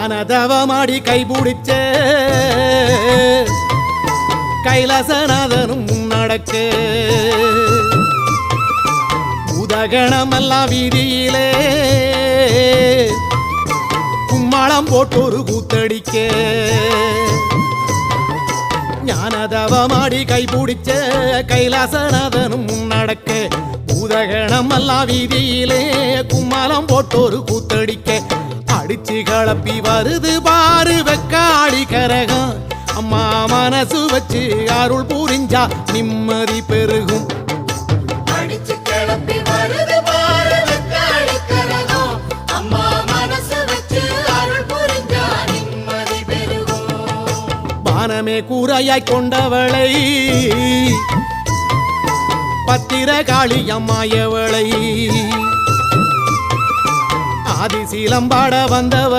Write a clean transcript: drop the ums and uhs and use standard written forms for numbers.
ஞானதவமாடி கைபிடிச்ச கைலாசநாதனும் முன்னடக்க உதகணமெல்லாம் வீதியிலே கும்மாளம் போட்டொரு கூத்தடிக்க ஞானதவமாடி கைபிடிச்ச கைலாசநாதனும் முன்னடக்க உதகணமெல்லாம் வீதியிலே கும்மாளம் போட்டொரு கூத்தடிக்க அடிச்சு கலப்பி வருது பாரு வெக்காளி கரகம் அம்மா மனசு வச்சு அருள் புரிஞ்சா நிம்மதி பெருகும் அடிச்சு கிளப்பி வருது பாரு வெக்காளி கரகம் அம்மா மனசு வச்சு அருள் புரிஞ்சா நிம்மதி பெருகும் வானமே கூரையாய் கொண்டவளை பத்திரகாளி அம்மாயவளை ஆதிசீலம் பாட வந்தவ